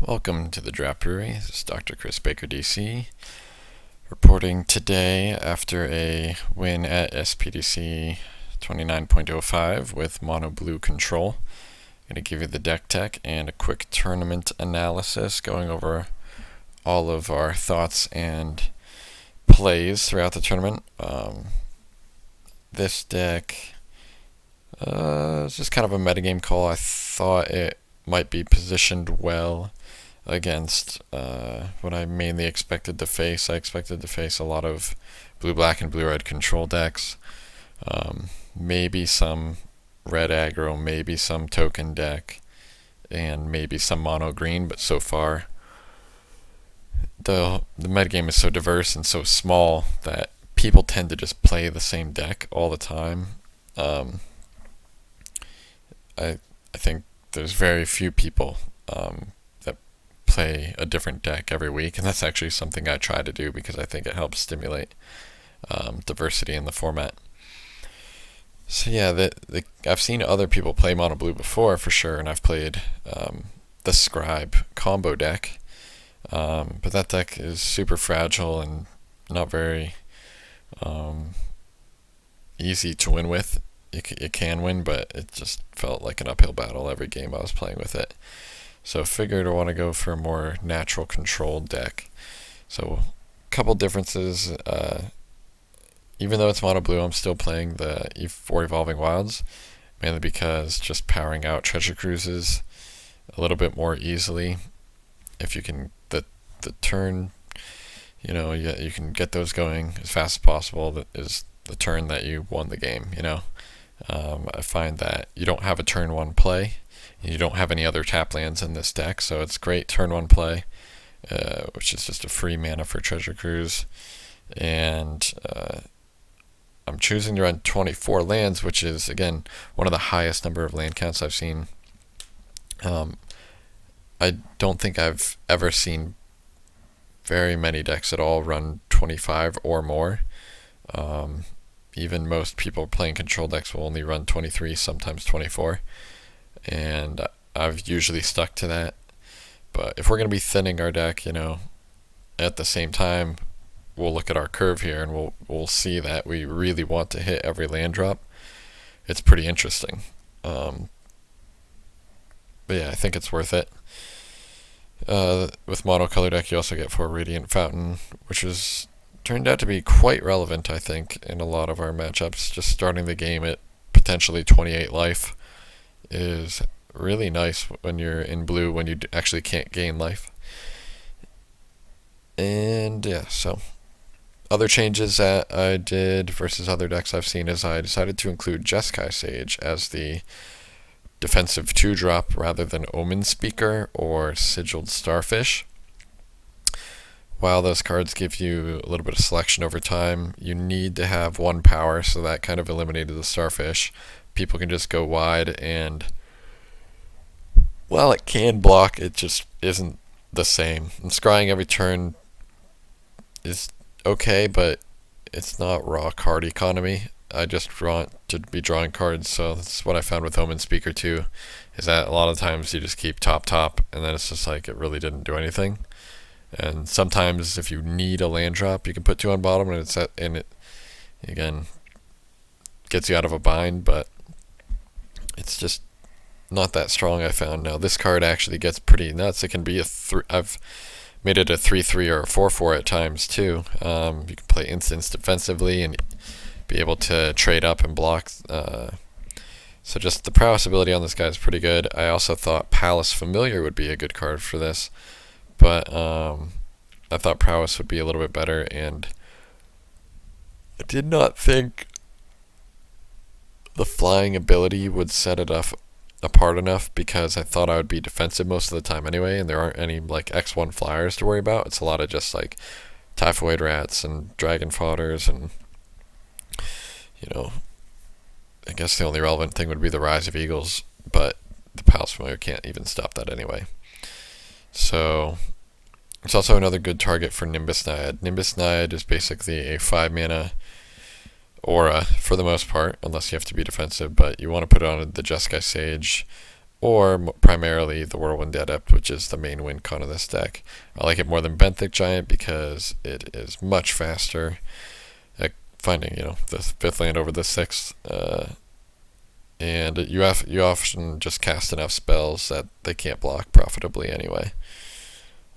Welcome to the Draft Brewery. This is Dr. Chris Baker, DC, reporting today after a win at SPDC 29.05 with Mono Blue Control. I'm going to give you the deck tech and a quick tournament analysis, going over all of our thoughts and plays throughout the tournament. This deck is just kind of a metagame call. I thought it might be positioned well against what I mainly expected to face. I expected to face a lot of blue-black and blue-red control decks. Maybe some red aggro, maybe some token deck, and maybe some mono-green, but so far the metagame is so diverse and so small that people tend to just play the same deck all the time. I think there's very few people that play a different deck every week, and that's actually something I try to do because I think it helps stimulate diversity in the format. So yeah, I've seen other people play mono blue before for sure, and I've played the Scribe combo deck, but that deck is super fragile and not very easy to win with. It can win, but it just felt like an uphill battle every game I was playing with it. So I figured I want to go for a more natural controlled deck. So a couple differences. Even though it's mono blue, I'm still playing the E4 Evolving Wilds, mainly because just powering out Treasure Cruises a little bit more easily. If you can, the turn, you can get those going as fast as possible. That is the turn that you won the game, I find that you don't have a turn one play, and you don't have any other tap lands in this deck, so it's great turn one play, which is just a free mana for Treasure Cruise, and I'm choosing to run 24 lands, which is, again, one of the highest number of land counts I've seen. I don't think I've ever seen very many decks at all run 25 or more. Even most people playing control decks will only run 23, sometimes 24. And I've usually stuck to that. But if we're going to be thinning our deck, at the same time, we'll look at our curve here and we'll see that we really want to hit every land drop. It's pretty interesting. But yeah, I think it's worth it. With monocolor deck, you also get 4 Radiant Fountain, which is turned out to be quite relevant, I think, in a lot of our matchups. Just starting the game at potentially 28 life is really nice when you're in blue, when you actually can't gain life. And yeah, so other changes that I did versus other decks I've seen is I decided to include Jeskai Sage as the defensive 2-drop rather than Omen Speaker or Sigiled Starfish. While those cards give you a little bit of selection over time, you need to have 1 power, so that kind of eliminated the Starfish. People can just go wide, and while it can block, it just isn't the same. And scrying every turn is okay, but it's not raw card economy. I just want to be drawing cards, so that's what I found with Omen Speaker too, is that a lot of times you just keep top, and then it's just like it really didn't do anything. And sometimes if you need a land drop, you can put 2 on bottom, and it again gets you out of a bind, but it's just not that strong, I found. Now this card actually gets pretty nuts. It can be I've made it a 3/3 or a 4/4 at times too. You can play instants defensively and be able to trade up and block. So just the prowess ability on this guy is pretty good. I also thought Palace Familiar would be a good card for this, but I thought prowess would be a little bit better, and I did not think the flying ability would set it apart enough, because I thought I would be defensive most of the time anyway, and there aren't any like X1 flyers to worry about. It's a lot of just like Typhoid Rats and Dragon Fodders, and I guess the only relevant thing would be the Rise of Eagles, but the Palace Familiar can't even stop that anyway. So it's also another good target for Nimbus Naiad. Nimbus Naiad is basically a 5 mana aura for the most part, unless you have to be defensive, but you want to put it on the Jeskai Sage or primarily the Whirlwind Adept, which is the main win con of this deck. I like it more than Benthic Giant because it is much faster at finding, the 5th land over the 6th, and you often just cast enough spells that they can't block profitably anyway.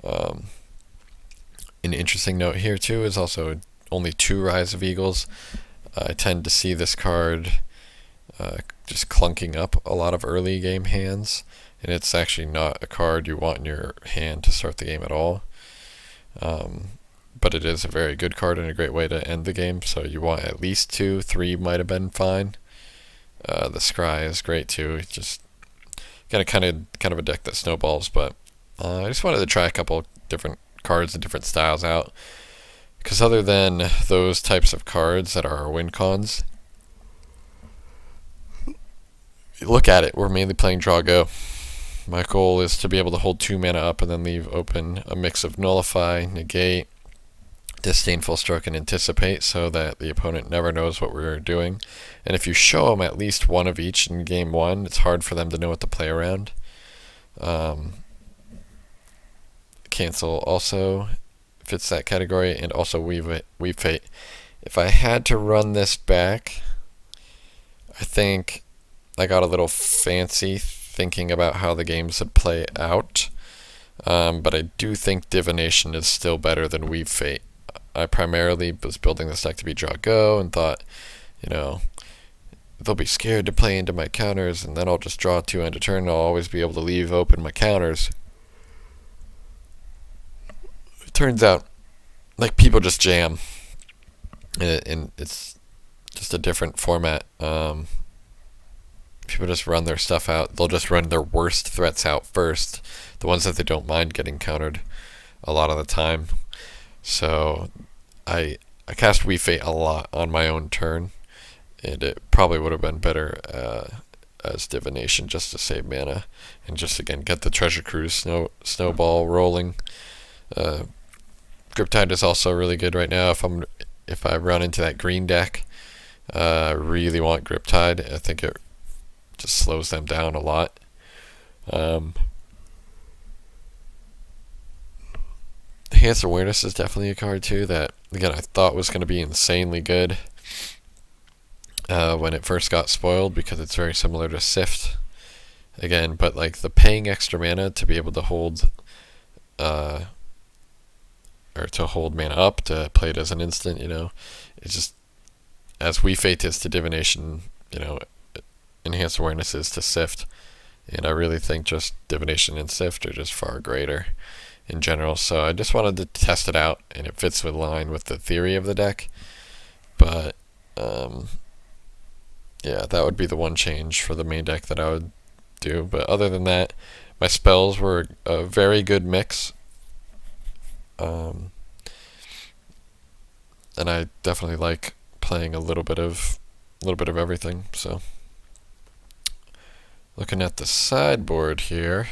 An interesting note here too is also only 2 Rise of Eagles. I tend to see this card just clunking up a lot of early game hands, and it's actually not a card you want in your hand to start the game at all. But it is a very good card and a great way to end the game, so you want at least 2, 3 might have been fine. The Scry is great too. It's just got a kind of a deck that snowballs, but I just wanted to try a couple different cards and different styles out, because other than those types of cards that are our win cons, look at it, we're mainly playing draw go. My goal is to be able to hold 2 mana up and then leave open a mix of Nullify, Negate, Disdainful Stroke, and Anticipate, so that the opponent never knows what we're doing. And if you show them at least one of each in game 1, it's hard for them to know what to play around. Cancel also fits that category, and also Weave Fate. If I had to run this back, I think I got a little fancy thinking about how the games would play out, but I do think Divination is still better than Weave Fate. I primarily was building this deck to be draw go and thought, they'll be scared to play into my counters, and then I'll just draw 2 end of turn and I'll always be able to leave open my counters. It turns out, like, people just jam, and it's just a different format. People just run their stuff out. They'll just run their worst threats out first, the ones that they don't mind getting countered a lot of the time. So I cast Weave Fate a lot on my own turn, and it probably would have been better as Divination just to save mana and just again get the Treasure Cruise snowball rolling. Griptide is also really good right now. If I run into that green deck, I really want Griptide. I think it just slows them down a lot. Enhanced Awareness is definitely a card too that, again, I thought was going to be insanely good when it first got spoiled, because it's very similar to Sift again, but like the paying extra mana to be able to hold or to hold mana up to play it as an instant, it's just as Weave Fate is to Divination, Enhanced Awareness is to Sift, and I really think just Divination and Sift are just far greater in general. So I just wanted to test it out, and it fits with line with the theory of the deck. But yeah, that would be the one change for the main deck that I would do. But other than that, my spells were a very good mix, and I definitely like playing a little bit of everything. So looking at the sideboard here,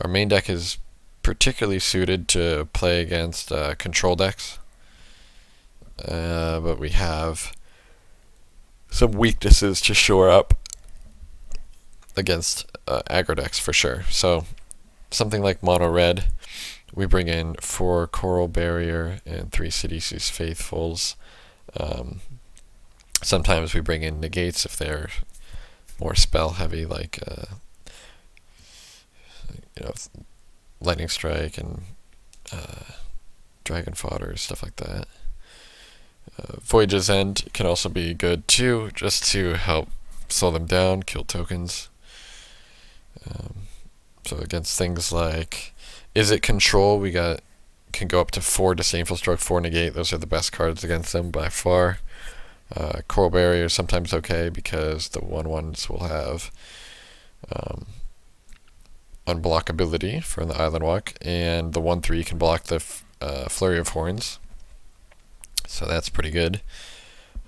our main deck is particularly suited to play against control decks, but we have some weaknesses to shore up against aggro decks for sure. So something like mono red, we bring in 4 Coral Barrier and 3 Sidisi's Faithfuls. Sometimes we bring in negates if they're more spell heavy, like Lightning Strike and Dragon Fodder, stuff like that. Voyage's End can also be good too, just to help slow them down, kill tokens. So against things like Izzet Control, we can go up to 4 Disdainful Stroke, 4 Negate. Those are the best cards against them by far. Coral Barrier is sometimes okay because the 1/1s will have unblockability from the Island Walk, and the 1/3 can block the Flurry of Horns, so that's pretty good.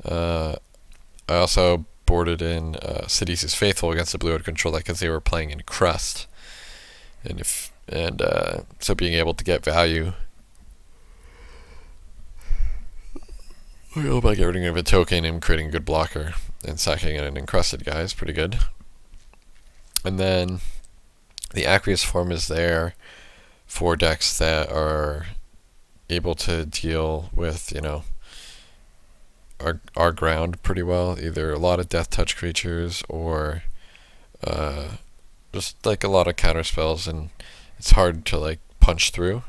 I also boarded in Sidisi's Faithful against the Blue Red Control deck because they were playing in Crust, and so being able to get value by getting rid of a token and creating a good blocker and sacking an encrusted guy is pretty good. And then the aqueous form is there for decks that are able to deal with, our ground pretty well. Either a lot of death touch creatures or uh, just like a lot of counter spells, and it's hard to like punch through.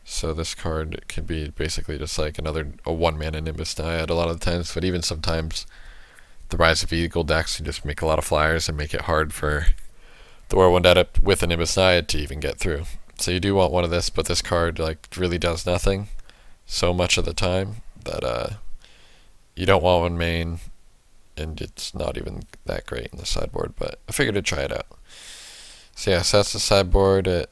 So this card can be basically just like a 1 mana Nimbus Naiad a lot of the times, but even sometimes the Rise of Eagle decks can just make a lot of flyers and make it hard for the War 1 Adept with a Nimbus Naiad to even get through. So you do want one of this, but this card like really does nothing so much of the time that you don't want one main, and it's not even that great in the sideboard, but I figured I'd try it out. So yeah, so that's the sideboard. It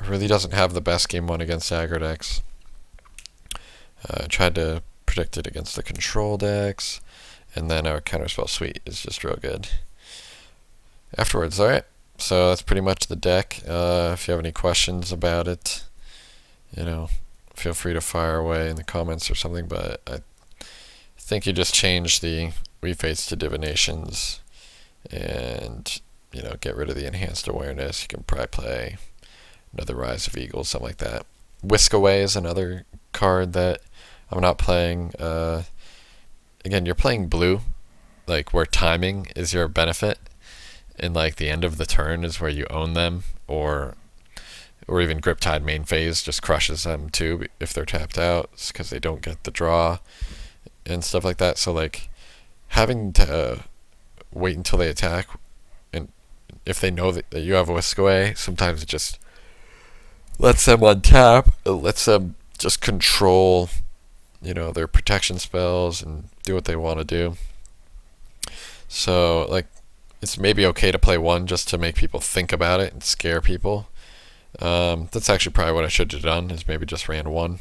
really doesn't have the best game one against aggro decks. I tried to predict it against the control decks, and then our counterspell suite is just real good afterwards. Alright, so that's pretty much the deck. If you have any questions about it, feel free to fire away in the comments or something, but I think you just change the Refates to Divinations and, get rid of the Enhanced Awareness. You can probably play another Rise of Eagles, something like that. Whisk Away is another card that I'm not playing. Again, you're playing blue, like where timing is your benefit, and like the end of the turn is where you own them, or even Griptide main phase just crushes them too if they're tapped out because they don't get the draw and stuff like that. So like having to wait until they attack, and if they know that you have a Whisk Away, sometimes it just lets them untap. It lets them just control, their protection spells and do what they want to do. So like it's maybe okay to play one just to make people think about it and scare people. That's actually probably what I should have done, is maybe just ran one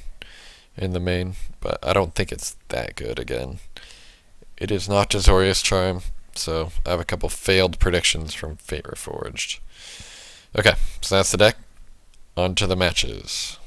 in the main, but I don't think it's that good. Again, it is not Jazorius Charm, so I have a couple failed predictions from Fate Reforged. Okay, so that's the deck. On to the matches.